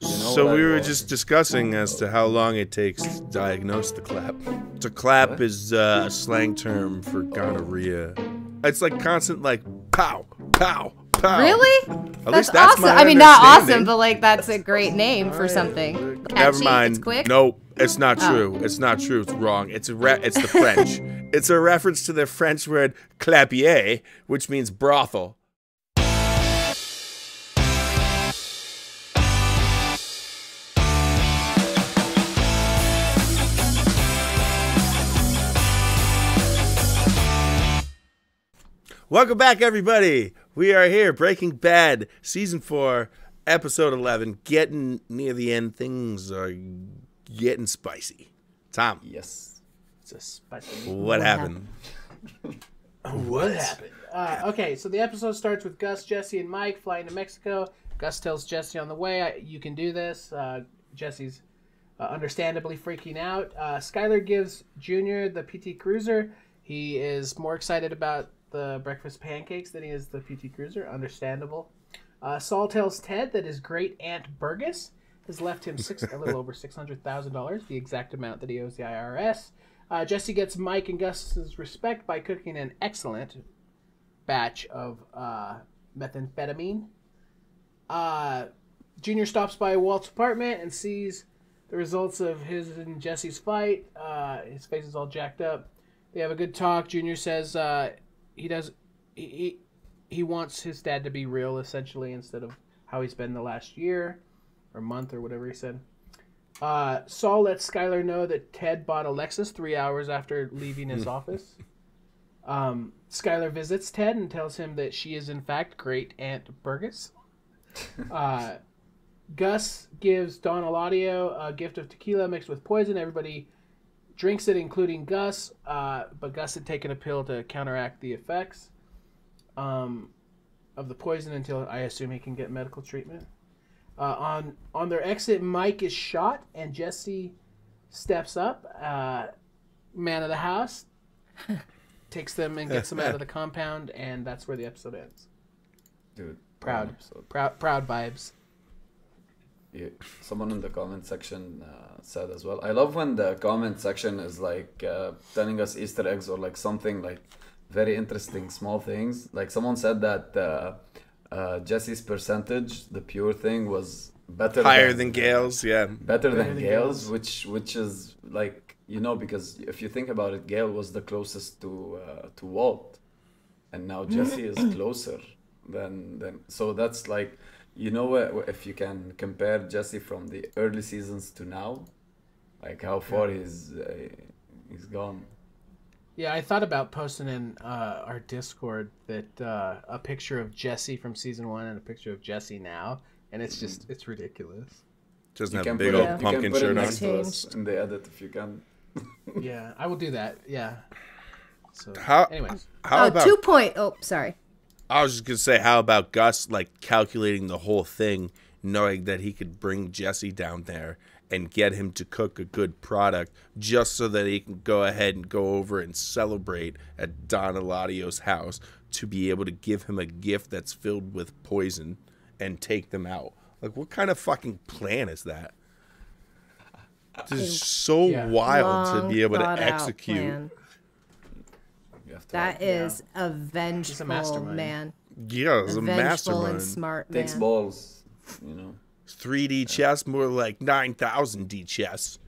So we were just discussing as to how long it takes to diagnose the clap. To clap is a slang term for gonorrhea. It's like constant, like, pow, pow, pow. Really? At least that's awesome. my I mean, not awesome, understanding. but like that's a great name for something. Never Catchy, mind. It's quick. Nope, it's not true. It's not true. It's wrong. It's the French. It's a reference to the French word clapier, which means brothel. Welcome back, everybody. We are here, Breaking Bad, Season 4, Episode 11. Getting near the end, things are getting spicy. Tom. Yes. It's a spicy. What happened? What happened? Okay, so the episode starts with Gus, Jesse, and Mike flying to Mexico. Gus tells Jesse on the way, you can do this. Jesse's understandably freaking out. Skyler gives Junior the PT Cruiser. He is more excited about the breakfast pancakes than he is the PT Cruiser. Understandable. Saul tells Ted that his great aunt Burgess has left him a little over $600,000, the exact amount that he owes the IRS. Jesse gets Mike and Gus's respect by cooking an excellent batch of methamphetamine. Junior stops by Walt's apartment and sees the results of his and Jesse's fight. His face is all jacked up. They have a good talk. Junior says he wants his dad to be real, essentially, instead of how he's been the last year or month or whatever he said. Saul lets Skyler know that Ted bought a Lexus 3 hours after leaving his office. Skyler visits Ted and tells him that she is, in fact, great Aunt Burgess. Gus gives Don Eladio a gift of tequila mixed with poison. Everybody drinks it, including Gus, but Gus had taken a pill to counteract the effects of the poison until I assume he can get medical treatment. On their exit, Mike is shot, and Jesse steps up, man of the house, takes them and gets them out of the compound, and that's where the episode ends. Dude, proud vibes. Yeah, someone in the comment section said as well. I love when the comment section is like telling us Easter eggs or like something like very interesting small things. Like someone said that Jesse's percentage, the pure thing, was higher than Gail's. Yeah, better than Gail's, which is like, you know, because if you think about it, Gail was the closest to Walt, and now Jesse is closer than so that's like. You know, if you can compare Jesse from the early seasons to now, like how far he's gone. Yeah, I thought about posting in our Discord that a picture of Jesse from season 1 and a picture of Jesse now, and it's just it's ridiculous. Doesn't have a big old pumpkin shirt on. In the edit, if you can. Yeah, I will do that. Yeah. So, anyways, how about 2 point? Oh, sorry. I was just going to say, how about Gus, like, calculating the whole thing, knowing that he could bring Jesse down there and get him to cook a good product just so that he can go ahead and go over and celebrate at Don Eladio's house to be able to give him a gift that's filled with poison and take them out. Like, what kind of fucking plan is that? This is so wild to be able to execute. That is a vengeful man. Yeah, it's a vengeful mastermind. And smart man. Takes balls, you know. 3D chess, more like 9,000D chess.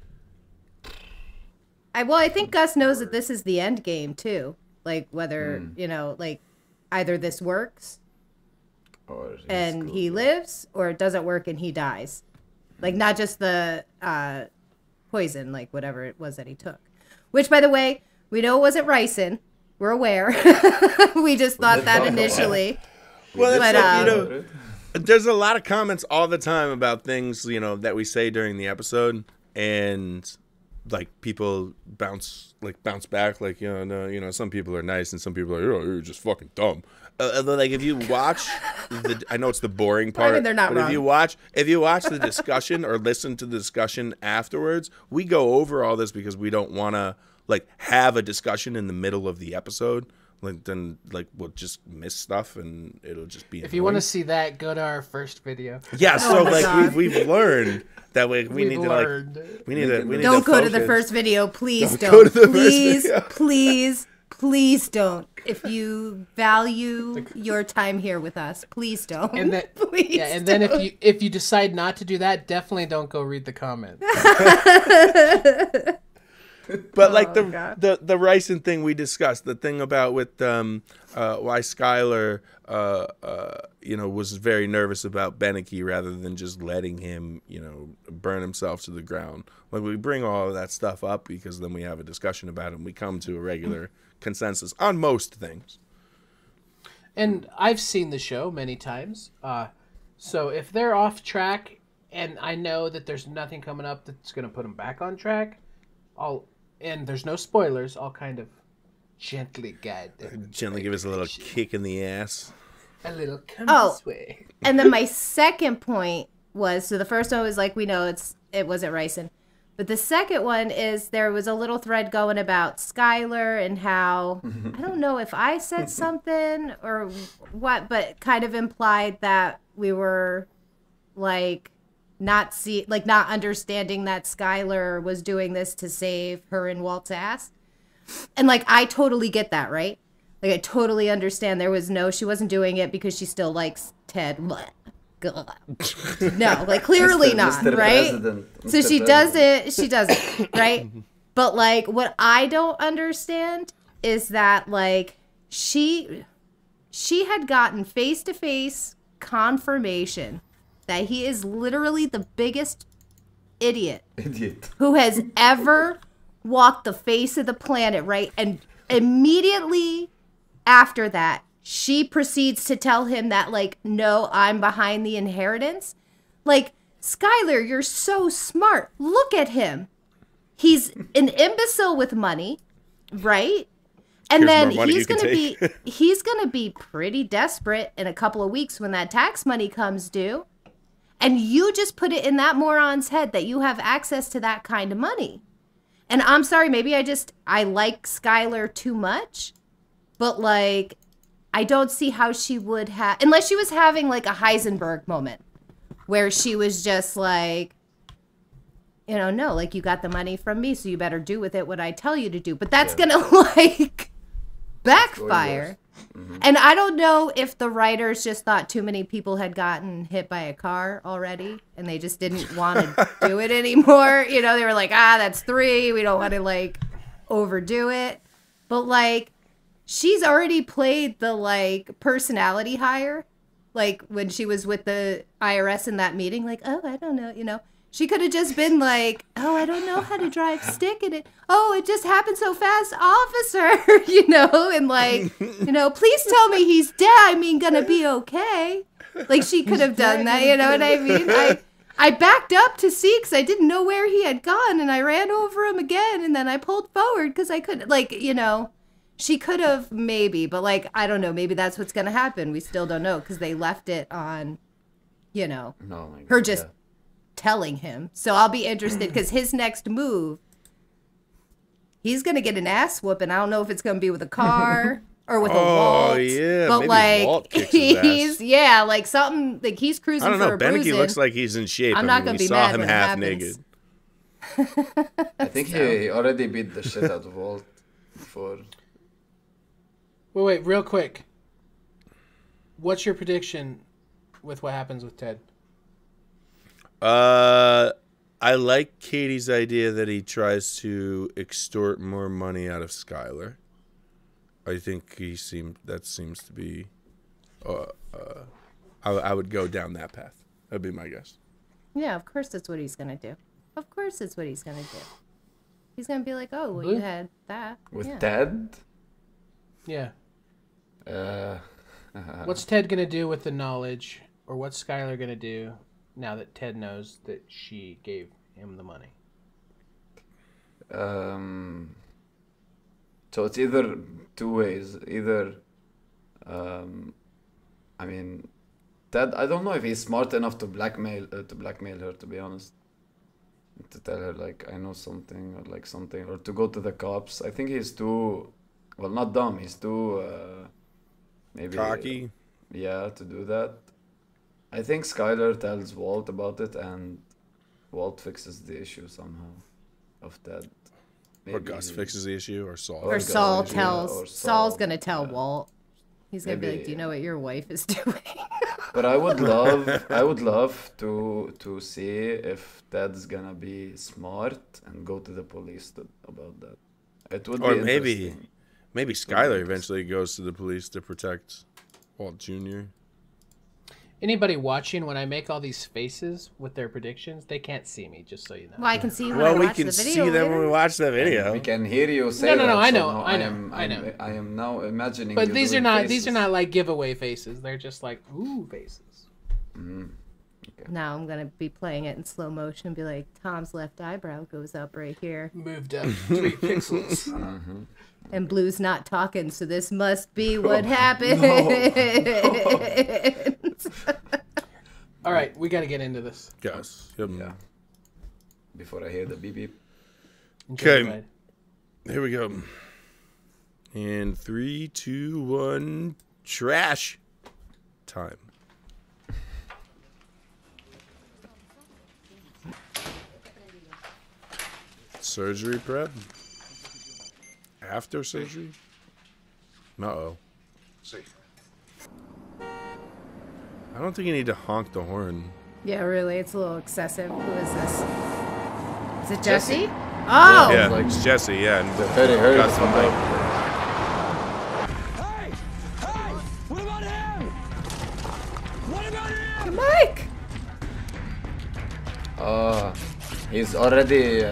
I think Gus knows that this is the end game too. Like whether you know, like either this works and he lives, or it doesn't work and he dies. Like not just the poison, like whatever it was that he took. Which, by the way, we know it wasn't ricin. We're aware. We just thought that initially. Well, it's like, you know, there's a lot of comments all the time about things, you know, that we say during the episode, and like people bounce back, like, you know, no, you know, some people are nice and some people are, oh, you're just fucking dumb. Like if you watch I know it's the boring part, I mean, they're not but wrong. if you watch the discussion or listen to the discussion afterwards, we go over all this because we don't want to like have a discussion in the middle of the episode. Like then we'll just miss stuff and it'll just be. If you want to see that, go to our first video. Yeah, so God. we've learned that we need learned. to we need to Don't go to the focus. first video, please don't. go to the first Please, video. please don't. If you value your time here with us, please don't. And then, please and then don't. if you decide not to do that, definitely don't go read the comments. But like God. the ricin thing we discussed, the thing about with why Skylar was very nervous about Beneke rather than just letting him burn himself to the ground. Like we bring all of that stuff up because then we have a discussion about it and we come to a regular consensus on most things. And I've seen the show many times. So if they're off track and I know that there's nothing coming up that's going to put them back on track, and there's no spoilers, I'll kind of gently guide them. Gently give us a little kick in the ass. A little come this way. And then my second point was, so the first one was like, we know it wasn't ricin. But the second one is there was a little thread going about Skylar and how, I don't know if I said something or what, but kind of implied that we were like not understanding that Skylar was doing this to save her and Walt's ass. And like, I totally get that, right? Like, I totally understand she wasn't doing it because she still likes Ted. No, like clearly not, Mr. right? President. So she does it, right? But like what I don't understand is that like she had gotten face-to-face confirmation that he is literally the biggest idiot who has ever walked the face of the planet, right? And immediately after that, she proceeds to tell him that, like, no, I'm behind the inheritance. Like, Skylar, you're so smart. Look at him. He's an imbecile with money, right? And then he's gonna be pretty desperate in a couple of weeks when that tax money comes due. And you just put it in that moron's head that you have access to that kind of money. And I'm sorry, maybe I like Skylar too much, but like, I don't see how she would have, unless she was having like a Heisenberg moment where she was just like, no, like you got the money from me, so you better do with it what I tell you to do. But that's going to like backfire. Mm-hmm. And I don't know if the writers just thought too many people had gotten hit by a car already and they just didn't want to do it anymore. They were like, that's 3. We don't want to like overdo it. But like, she's already played the like personality hire, like when she was with the IRS in that meeting, like, oh, I don't know, she could have just been like, oh, I don't know how to drive stick in it. Oh, it just happened so fast, officer, and like, please tell me he's dead. Gonna be okay. Like she could have done that, you know what I mean? I backed up to see because I didn't know where he had gone and I ran over him again and then I pulled forward because I couldn't, like, she could have maybe, but like, I don't know. Maybe that's what's going to happen. We still don't know because they left it on, her just telling him. So I'll be interested because his next move, he's going to get an ass whooping. I don't know if it's going to be with a car or with a Walt. Oh, yeah. But maybe like, Walt kicks his ass. like something, like he's cruising I don't know. for a Beneke bruising. looks like he's in shape. I'm not going to be mad when it half happens. naked. I think he already beat the shit out of Walt before. Wait, real quick. What's your prediction with what happens with Ted? I like Katie's idea that he tries to extort more money out of Skylar. I think that seems to be. I would go down that path. That'd be my guess. Yeah, of course that's what he's gonna do. Of course that's what he's gonna do. He's gonna be like, oh, well, you had that with Ted. Yeah. What's Ted gonna do with the knowledge, or what's Skylar gonna do now that Ted knows that she gave him the money? So it's either two ways. Either, Ted. I don't know if he's smart enough to blackmail her. To be honest, to tell her like I know something or like something, or to go to the cops. I think he's too well, not dumb. He's too maybe Cocky. Yeah, to do that. I think Skylar tells Walt about it, and Walt fixes the issue somehow of that. Or Gus fixes the issue, or Saul. Or Gus, Saul yeah, tells. or Saul's Saul, gonna tell yeah. Walt. He's gonna be Maybe- like, "Do you know what your wife is doing?" But I would love to see if Ted's gonna be smart and go to the police about that. It would Or be maybe interesting. Skylar eventually goes to the police to protect Walt Jr. Anybody watching, when I make all these faces with their predictions, they can't see me, just so you know. Well, I can see when I Well, we watch can the see video. them when we later. watch the video. We can hear you say No, that. I so know, now I know, I know. I am now imagining. But you these are doing not faces. like giveaway faces. They're just like ooh faces. Now I'm gonna be playing it in slow motion and be like, Tom's left eyebrow goes up right here, Moved up 3 pixels. and Blue's not talking, so this must be what happened. All right, we got to get into this. Gus. Yep. Yeah. Before I hear the beep beep. Enjoy Okay. the ride. Here we go. And 3, 2, 1, trash time. Surgery prep? After surgery? Uh-oh. See. I don't think you need to honk the horn. Yeah, really, it's a little excessive. Who is this? Is it Jesse. Jesse? Oh! Yeah, like- it's Jesse, yeah. And Very hurry Gus from and the- Mike. Hey! Hey! What about him? What about him? Mike! He's already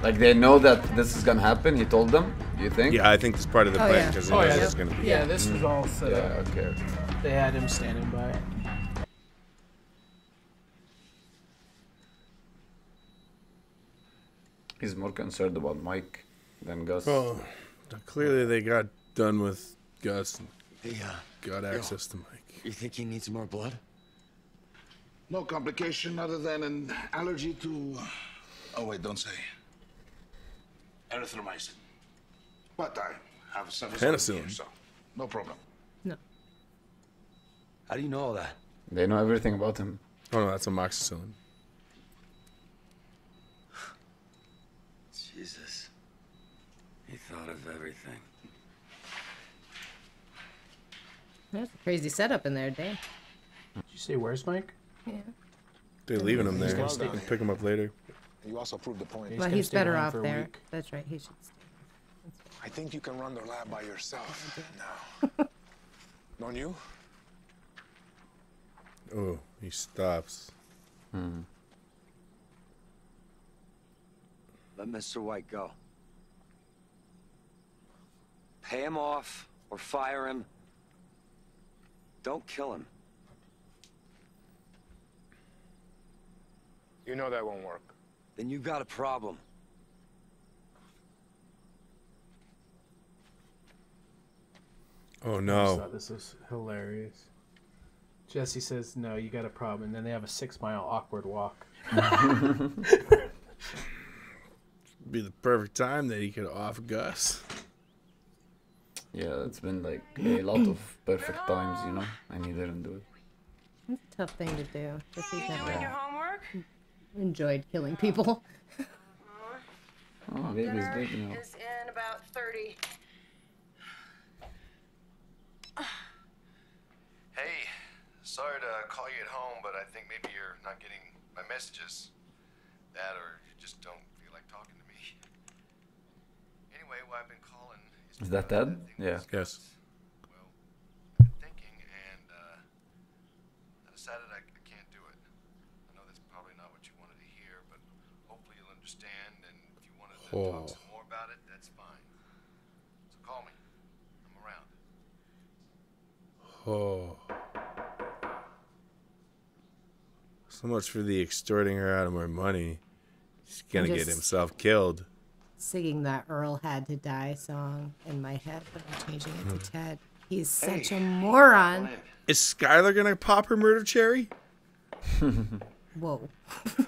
like they know that this is gonna happen. He told them. Do you think? Yeah, I think it's part of the Oh, plan yeah. because Oh, yeah, it's going to be. Yeah, this was all set Yeah. up. Okay. They had him standing by. He's more concerned about Mike than Gus. Well, clearly they got done with Gus and Hey, got access to Mike. you think he needs more blood? No complication other than an allergy to. Oh wait, don't say. Erythromycin. But I have some Penicillin. here, so no problem. No. How do you know all that? They know everything about him. Oh, no, that's amoxicillin. Jesus. He thought of everything. That's a crazy setup in there, damn. Did you say where's Mike? Yeah. They're leaving him there. gonna You stay can pick him up later. You also proved the point. He's Well, gonna he's stay better behind off for a there. week. That's right, he should stay. I think you can run the lab by yourself now. Don't you? Oh, he stops. Let Mr. White go. Pay him off or fire him. Don't kill him. You know that won't work. Then you got a problem. Oh, I just no. thought this was hilarious. Jesse says, no, you got a problem. And then they have a 6-mile awkward walk. Be the perfect time that he could off Gus. Yeah, it's been like a lot of perfect times, you know, and he didn't do it. It's a tough thing to do. Jesse's You doing never your homework? enjoyed killing people. Oh, baby's big Dinner now. is in about 30. Hey, sorry to call you at home, but I think maybe you're not getting my messages. That or you just don't feel like talking to me. Anyway, what I've been calling Is that Ted? Yeah. Yes. Well, I've been thinking, and I decided I can't do it. I know that's probably not what you wanted to hear, but hopefully you'll understand, and if you wanted to talk some more about it, that's fine. So call me. I'm around. Oh. So much for the extorting her out of her money. He's gonna get Just- himself killed. Singing that Earl Had to Die song in my head, but I'm changing it to Ted. He's such a moron. Is Skylar gonna pop her murder cherry? Whoa.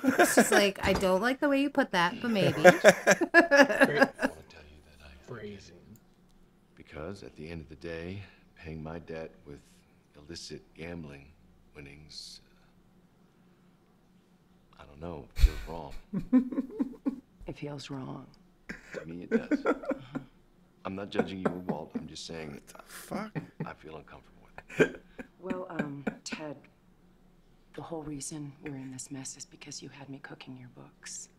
It's just like, I don't like the way you put that, but maybe. Brazen. Because at the end of the day, paying my debt with illicit gambling winnings, I don't know, feels wrong. It feels wrong. To me, it does. I'm not judging you or Walt. I'm just saying, what the fuck? I feel uncomfortable with it. Well, Ted, the whole reason we're in this mess is because you had me cooking your books.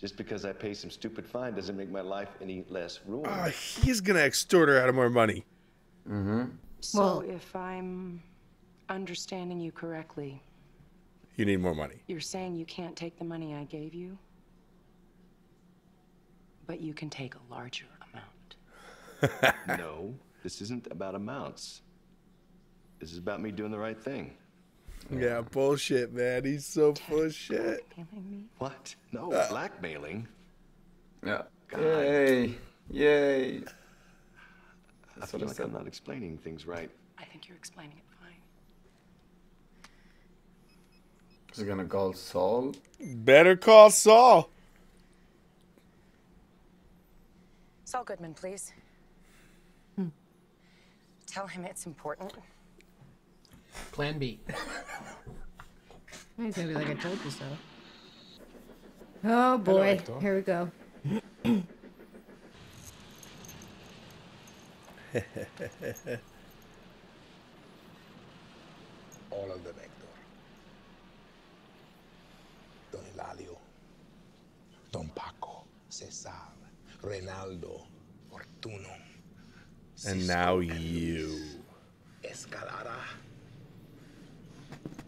Just because I pay some stupid fine doesn't make my life any less ruined. Oh, he's gonna extort her out of more money. So Well- if I'm understanding you correctly, You need more money. you're saying you can't take the money I gave you, but you can take a larger amount. No, this isn't about amounts. This is about me doing the right thing. Yeah, bullshit, man. He's so full of shit. What? No, blackmailing. Yeah. God. Yay. Yay. I feel like I'm not explaining things right. I think you're explaining it fine. Is he gonna call Saul? Better call Saul. Saul Goodman, please. Tell him it's important. Plan B. He's gonna be like, I told you so. Oh boy, here we go. All of them, Hector. Don Hilario, Don Paco, Cesar, Reynaldo, Fortuno. And now you. Escalada.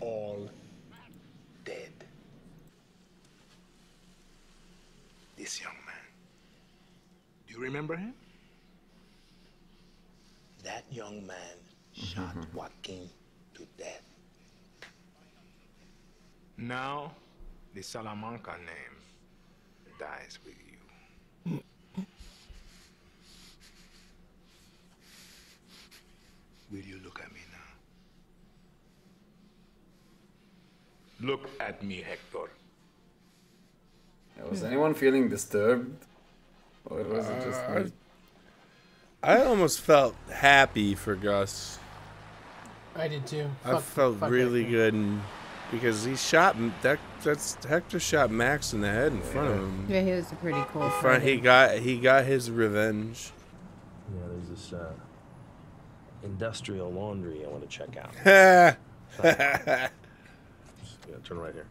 All dead. This young man. Do you remember him? That young man shot Joaquin to death. Now, the Salamanca name dies with you. Will you look at me now? Look at me, Hector. Was anyone feeling disturbed? Or was it just me? I almost felt happy for Gus. I did too. I felt really good, and because he shot that's Hector shot Max in the head in front of him. Yeah, he was a pretty cool Front, he got his revenge. Yeah, there's this industrial laundry I want to check out. Ha! Yeah, turn right here.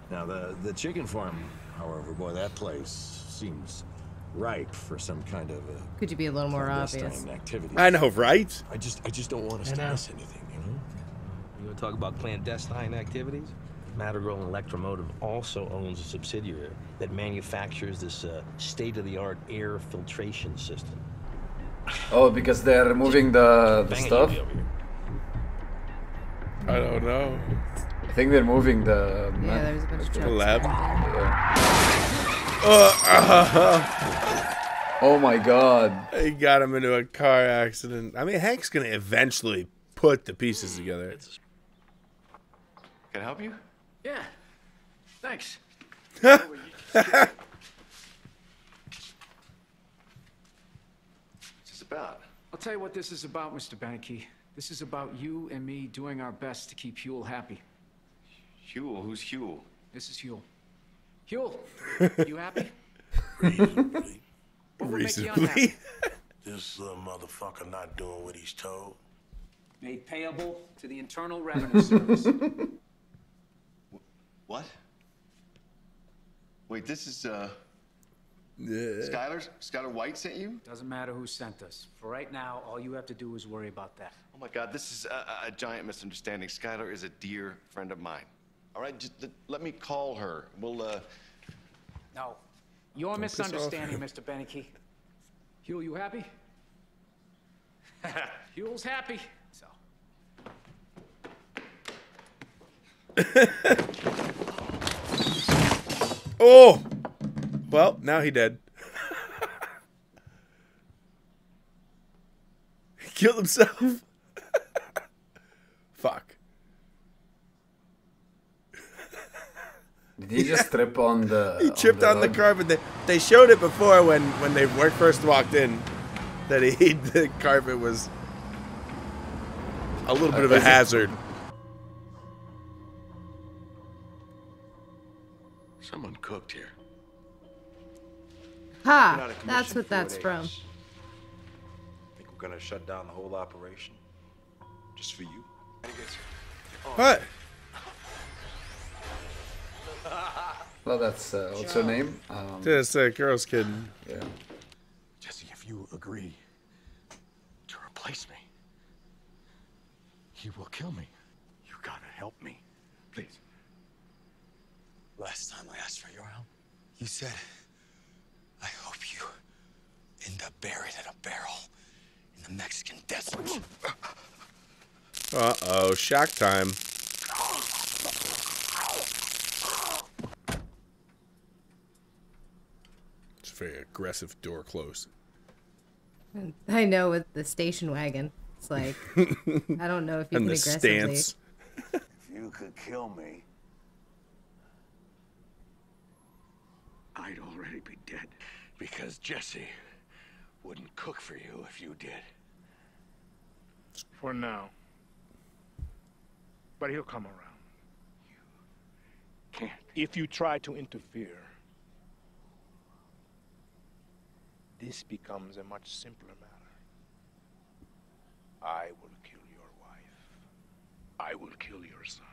Now the chicken farm, however, boy, that place seems ripe for some kind of Could you be a little more obvious? clandestine activity. I know, right? I just don't want us to miss anything, you know? You want to talk about clandestine activities? Madrigal Electromotive also owns a subsidiary that manufactures this state-of-the-art air filtration system. Oh, because they're removing the stuff? I don't know. I think they're moving the... Yeah, there's a bunch of trucks. lab. Oh my god. He got him into a car accident. I mean, Hank's gonna eventually put the pieces together. Can I help you? Yeah. Thanks. What's this about? I'll tell you what this is about, Mr. Bannicky. This is about you and me doing our best to keep Huel happy. Huel? Who's Huel? This is Huel. Huel, you happy? What would make you unhappy? This motherfucker not doing what he's told. Made payable to the Internal Revenue Service. What? Wait, this is Skylar White sent you? Doesn't matter who sent us. For right now, all you have to do is worry about that. Oh my God, this is a giant misunderstanding. Skylar is a dear friend of mine. All right, just let me call her. We'll No. Your misunderstanding, Mr. Bannicky. Huel, you happy? Huel's happy. So. Oh! Well, now he dead. He killed himself. Fuck. Did he just trip on the... He tripped on the carpet. They showed it before when they first walked in. that the carpet was a little bit of a hazard. Someone cooked here. Ha! That's what that's from. Think we're gonna shut down the whole operation? Just for you? What? Well, that's what's her name? This girl's kid. Yeah. Jesse, if you agree to replace me, you will kill me. You gotta help me, please. Last time I asked for your help, you said, I hope you end up buried in a barrel in the Mexican desert. Uh-oh, shock time. It's a very aggressive door close. I know with the station wagon. It's like, I don't know if you and can the aggressively. stance. If you could kill me, I'd already be dead. Because Jesse wouldn't cook for you if you did. For now. But he'll come around. Can't. If you try to interfere, this becomes a much simpler matter. I will kill your wife. I will kill your son.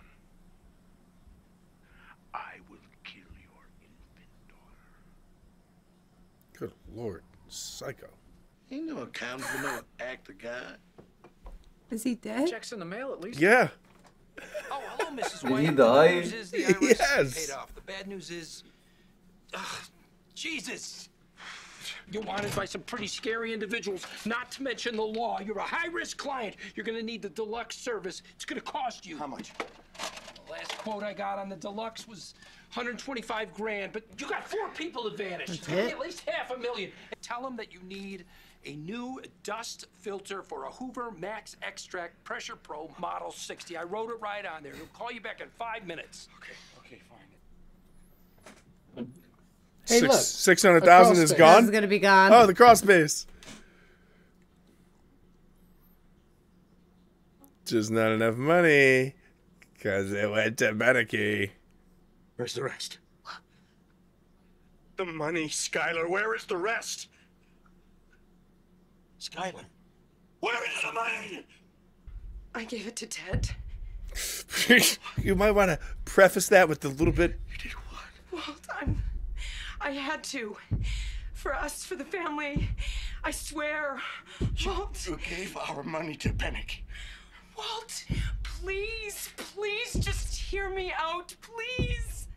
I will kill your infant daughter. Good Lord, psycho. Ain't no accounting for no actor guy. Is he dead? Checks in the mail at least. Yeah. Oh, hello, Mrs. Did White. he The die? good news is the IRS Yes. paid off. The bad news is, Jesus. You're wanted by some pretty scary individuals, not to mention the law. You're a high-risk client. You're going to need the deluxe service. It's going to cost you. how much? The last quote I got on the deluxe was 125 grand, but you got 4 people advantage. Give me at least $500,000. Tell them that you need a new dust filter for a Hoover Max Extract Pressure Pro Model 60. I wrote it right on there. He'll call you back in 5 minutes. Okay, fine. Hey, look. 600,000 is A crawl gone? This is gonna be gone. Oh, the crawl space. Just not enough money. Because it went to Beneke. Where's the rest? The money, Skylar. Where is the rest? Skylar. Where is the money? I gave it to Ted. You might want to preface that with a little bit. Walt, I had to. For us, for the family. I swear. Walt. You gave our money to Penick. Walt, please, please just hear me out, please.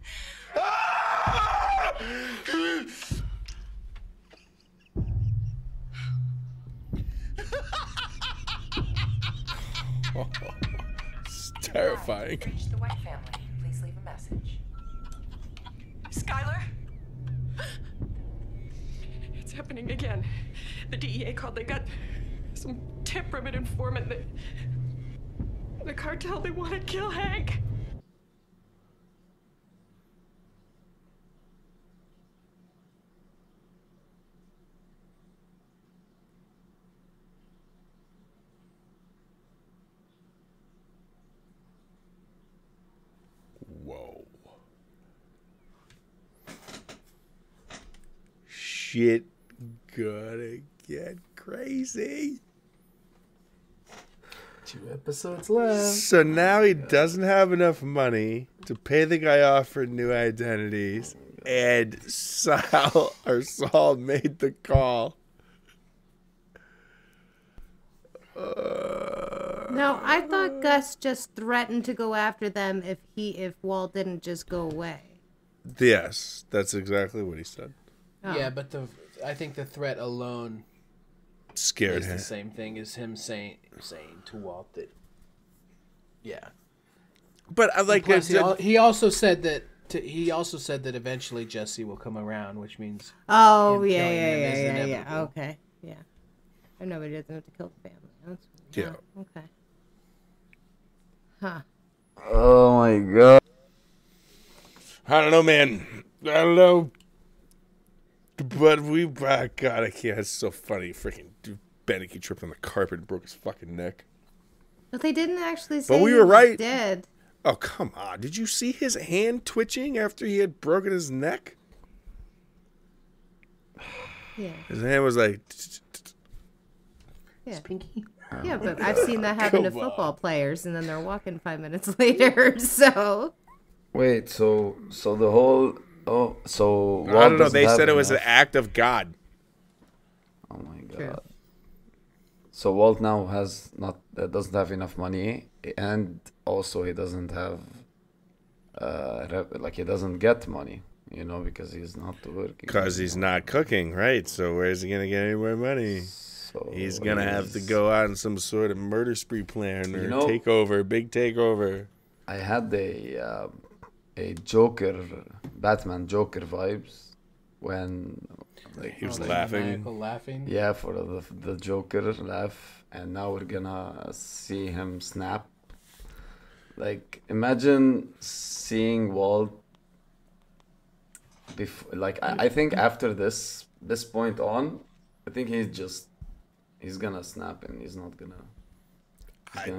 It's terrifying. Reach the White family. Please leave a message. Skylar? It's happening again. The DEA called. They got some tip from an informant that the cartel, they want to kill Hank. Whoa. Shit gonna get crazy. 2 episodes left. So now he doesn't have enough money to pay the guy off for new identities, and Saul made the call. No, I thought Gus just threatened to go after them if Walt didn't just go away. Yes, that's exactly what he said. Oh. Yeah, but I think the threat alone Scared is him. the same thing as him saying to Walt that. Yeah. But I like Plus, it. he also said that. He also said that eventually Jesse will come around, which means. Oh him yeah, killing him is yeah. inevitable. Okay, yeah. I know, but he doesn't have to kill the family. That's, Yeah. Okay. Huh. Oh my god. I don't know, man. I don't know. But we, God, I can't. It's so funny. Freaking Beneke tripped on the carpet and broke his fucking neck. But they didn't actually say But we he were was right. dead. Oh, come on. Did you see his hand twitching after he had broken his neck? Yeah. His hand was like... Yeah. Pinky? Yeah, but I've seen that happen to football players, and then they're walking 5 minutes later, so... Wait, so the whole... Oh, so... I don't know. They said it was an act of God. Oh, my God. True. So Walt now doesn't have enough money, and also he doesn't have... he doesn't get money, you know, because he's not working. Because he's not cooking, right? So where's he going to get any more money? So he's going to have to go out on some sort of murder spree plan or big takeover. I had a Batman Joker vibes when he was laughing. Yeah, for the Joker laugh, and now we're gonna see him snap. Like, imagine seeing Walt. I think after this point on, I think he's gonna snap, and he's gonna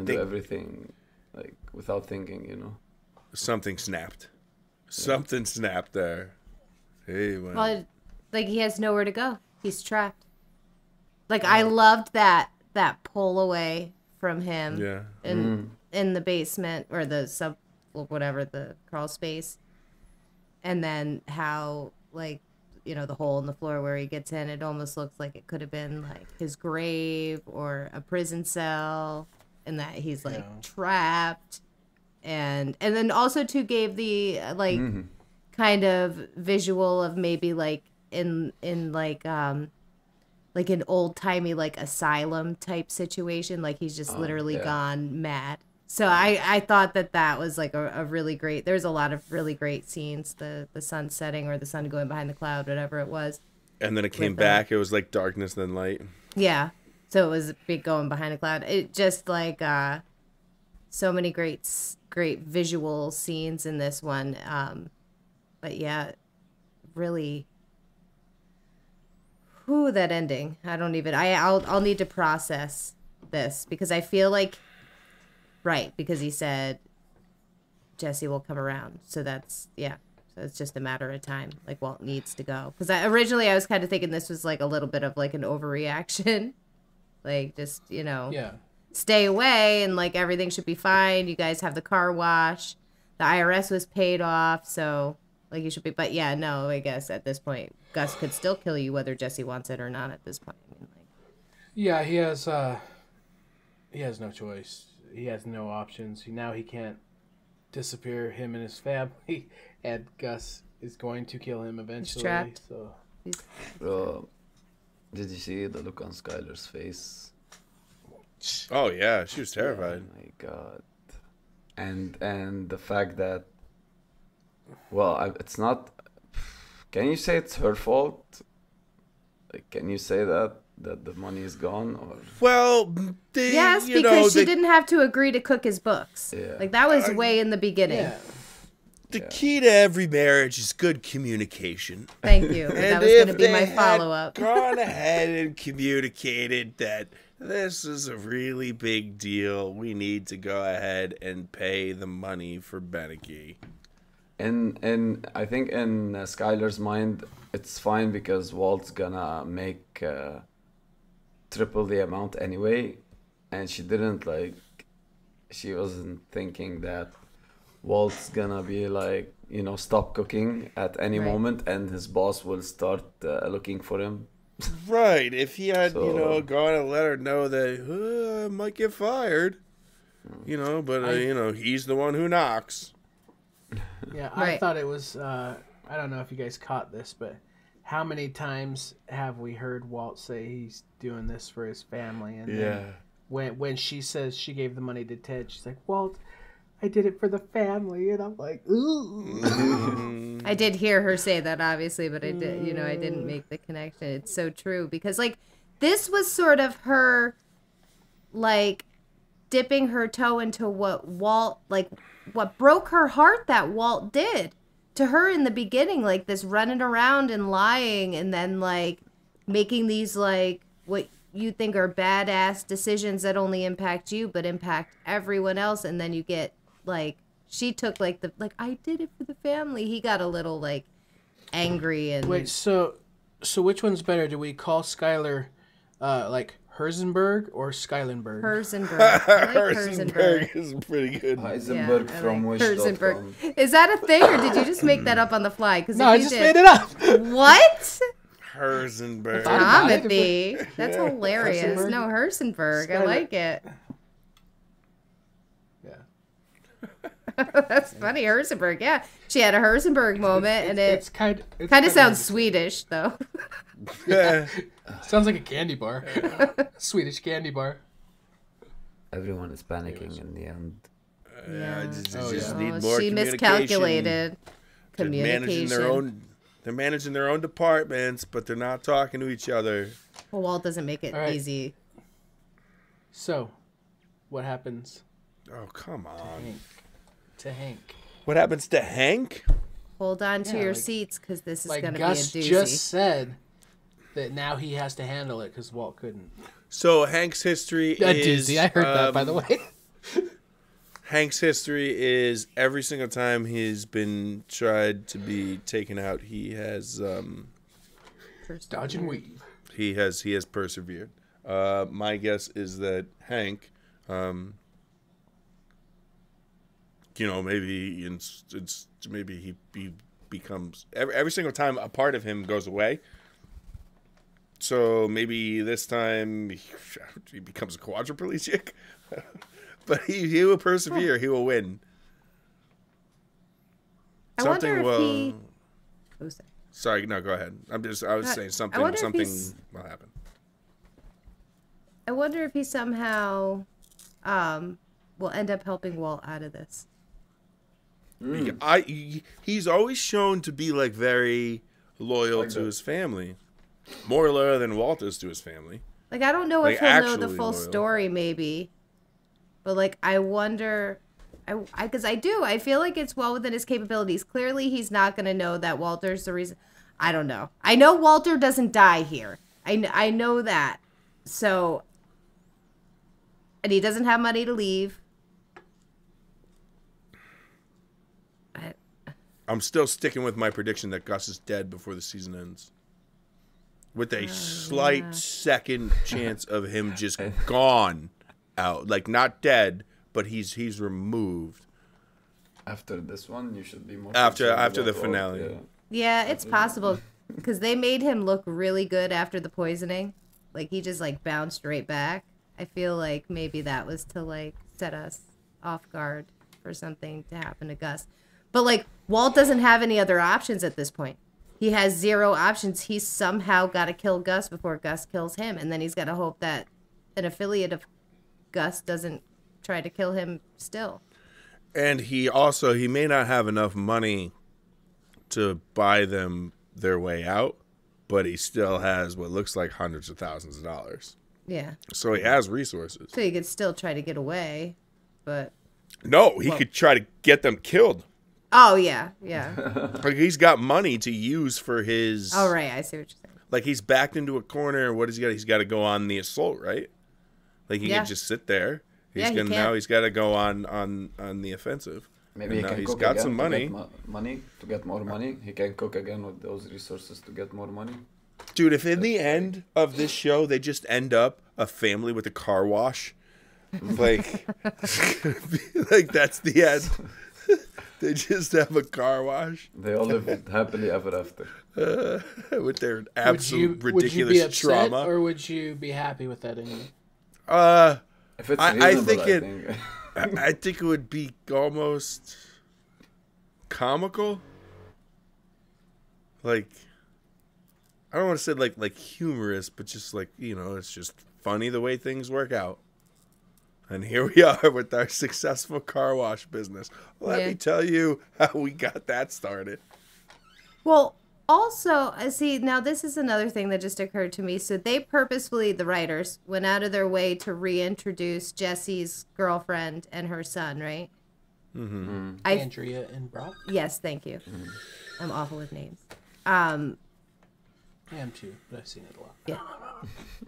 do everything like without thinking, you know. Something snapped. Something snapped there. Hey, man. Well, like, he has nowhere to go. He's trapped. Like, I loved that pull away from him in the basement or the whatever, the crawl space. And then how, like, you know, the hole in the floor where he gets in, it almost looks like it could have been, like, his grave or a prison cell, and that he's, like, trapped. And then also, too, gave the, like, kind of visual of maybe, like, in like an old-timey, like, asylum type situation. Like, he's just literally gone mad. So I thought that was, like, a really great... There's a lot of really great scenes. The sun setting or the sun going behind the cloud, whatever it was. And then it came back. It was, like, darkness, then light. Yeah. So it was big going behind the cloud. It just, like... so many great visual scenes in this one. But yeah, really... Whew, that ending. I don't even... I'll need to process this because I feel like... Right, because he said Jesse will come around. So that's... Yeah. So it's just a matter of time. Like, Walt needs to go. Because originally I was kind of thinking this was like a little bit of like an overreaction. Like, just, you know... Yeah. Stay away and like everything should be fine. You guys have the car wash. The IRS was paid off, so like you should be. But yeah, no, I guess at this point, Gus could still kill you whether Jesse wants it or not. At this point, I mean, like, yeah, he has no choice. He has no options. Now he can't disappear him and his family, and Gus is going to kill him eventually. He's trapped. So, bro, did you see the look on Skylar's face? Oh yeah, she was terrified. Oh my God, and the fact that, well, it's not. Can you say it's her fault? Like, can you say that the money is gone? Or well, yes, because she didn't have to agree to cook his books. Yeah. Like that was way in the beginning. yeah. The key to every marriage is good communication. Thank you. And that was going to be my follow-up. follow-up. Gone ahead and communicated that this is a really big deal. We need to go ahead and pay the money for Beneke. And I think in Skylar's mind, it's fine because Walt's gonna make triple the amount anyway, and she wasn't thinking that Walt's gonna be like, you know, stop cooking at any moment, and his boss will start looking for him. Right. If he had, gone and let her know that I might get fired, but he's the one who knocks. Yeah, I thought it was. I don't know if you guys caught this, but how many times have we heard Walt say he's doing this for his family? And then when she says she gave the money to Ted, she's like, Walt, I did it for the family, and I'm like, ooh. I did hear her say that, obviously, but I didn't make the connection. It's so true because, like, this was sort of her, like, dipping her toe into what Walt, like, what broke her heart that Walt did. to her in the beginning, like this running around and lying and then like making these like what you think are badass decisions that only impact you but impact everyone else, and then you get like she took like the like I did it for the family. He got a little like angry and wait. So which one's better? Do we call Skylar like Herzenberg or Skylenberg? Herzenberg. I like Herzenberg is pretty good. Heisenberg Yeah, I from like Wish.com. Is that a thing, or did you just make that up on the fly? No, I just made it up. What? Herzenberg. Timothy. That's hilarious. Herzenberg? No, Herzenberg. I like it. That's funny, Herzenberg. Yeah, she had a Herzenberg moment, and it kind of sounds Swedish, though. Yeah. Sounds like a candy bar, Swedish candy bar. Everyone is panicking in the end. I just need more she communication. miscalculated. They're Communication. They're managing their own departments, but they're not talking to each other. Well, Walt doesn't make it right. easy. So, what happens? Oh, come on. To Hank. What happens to Hank? Hold on to Yeah, your like- seats, because this is Like going to be a Gus doozy. just said that now he has to handle it because Walt couldn't. So Hank's history A is... doozy. I heard that, by the way. Hank's history is every single time he's been tried to be taken out, he has... Dodge and weave. He has persevered. My guess is that Hank... maybe maybe he becomes every single time a part of him goes away. So maybe this time he becomes a quadriplegic, but he will persevere. He will win. I wonder if he... Sorry, no, go ahead. I was saying something will happen. I wonder if he somehow will end up helping Walt out of this. He's always shown to be like very loyal to his family, more loyal than Walt is to his family. Like, I don't know Like, if he'll know the actually full loyal. story, maybe, but like I wonder, because I feel like it's well within his capabilities. Clearly, he's not going to know that Walter's the reason. I don't know. I know Walter doesn't die here. I know that. So, and he doesn't have money to leave. I'm still sticking with my prediction that Gus is dead before the season ends, with a slight second chance of him just gone out, like not dead, but he's removed. After this one, you should be more After concerned the about Walt, finale. Yeah, it's possible, because they made him look really good after the poisoning. Like, he just like bounced right back. I feel like maybe that was to like set us off guard for something to happen to Gus. But like, Walt doesn't have any other options at this point. He has zero options. He's somehow got to kill Gus before Gus kills him, and then he's got to hope that an affiliate of Gus doesn't try to kill him still. And he may not have enough money to buy them their way out, but he still has what looks like hundreds of thousands of dollars. Yeah. So he has resources. So he could still try to get away, but... No, he could try to get them killed. Oh, yeah, yeah. Like, he's got money to use for his... Oh, right, I see what you're saying. Like, he's backed into a corner. What has he got? He's got to go on the assault, right? Like, he can just sit there. He's now he's got to go on the offensive. Maybe he can he's cook got again some money. To get more money. He can cook again with those resources to get more money. Dude, if in the end of this show they just end up a family with a car wash, like, like that's the end. They just have a car wash. They all live happily ever after. With their absolute ridiculous would you be upset, trauma. or would you be happy with that ending? If it's I reasonable, think I think it would be almost comical. Like, I don't want to say like humorous, but just like, it's just funny the way things work out. And here we are with our successful car wash business. Let me tell you how we got that started. Well, also, see, now this is another thing that just occurred to me. So they purposefully, the writers, went out of their way to reintroduce Jesse's girlfriend and her son, right? Andrea and Brock. Yes, thank you. I'm awful with names. I am too, but I've seen it a lot. Yeah.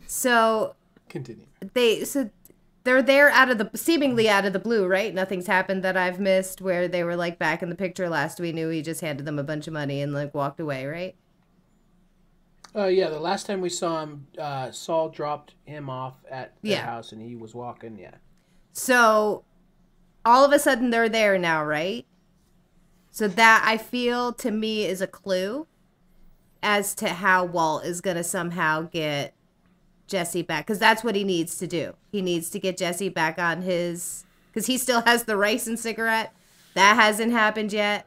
So continue. They're there seemingly out of the blue, right? Nothing's happened that I've missed where they were like back in the picture last we knew he just handed them a bunch of money and like walked away, right? Yeah, the last time we saw him, Saul dropped him off at their house and he was walking, So all of a sudden they're there now, right? So that I feel to me is a clue as to how Walt is going to somehow get Jesse back, because that's what he needs to do. He needs to get Jesse back on his, because he still has the rice and cigarette. That hasn't happened yet.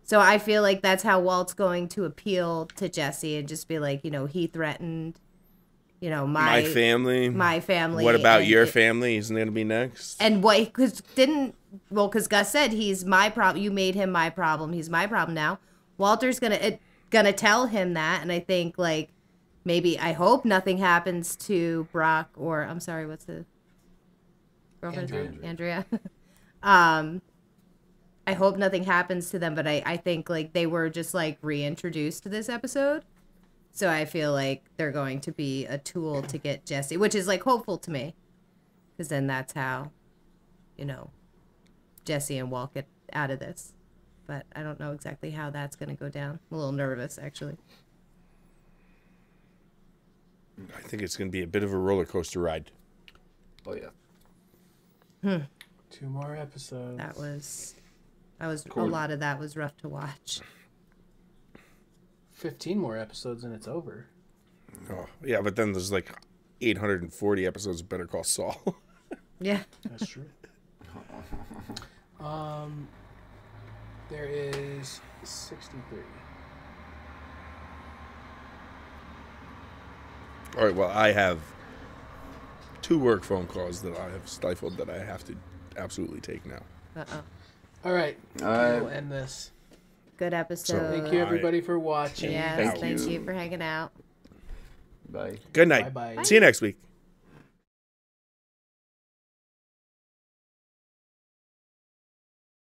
So I feel like that's how Walt's going to appeal to Jesse and just be like, you know, he threatened, you know, my family. What about your family? Isn't going to be next? And what, because Gus said he's my problem. You made him my problem. He's my problem now. Walter's gonna tell him that, and I think like, maybe, I hope nothing happens to Brock or, I'm sorry, what's the girlfriend's name? Andrea. I hope nothing happens to them, but I think, like, they were just, like, reintroduced to this episode. So I feel like they're going to be a tool to get Jesse, which is, like, hopeful to me. Because then that's how, you know, Jesse and Walt get out of this. But I don't know exactly how that's going to go down. I'm a little nervous, actually. I think it's going to be a bit of a roller coaster ride. Oh yeah. 2 more episodes. That was Cool. a lot of that was rough to watch. 15 more episodes and it's over. Oh yeah, but then there's like 840 episodes of Better Call Saul. Yeah, that's true. There is 63. All right, well, I have 2 work phone calls that I have stifled that I have to absolutely take now. All right. We'll end this. Good episode. Thank you, everybody, for watching. Yes, thank you for hanging out. Bye. Good night. Bye-bye. See you next week.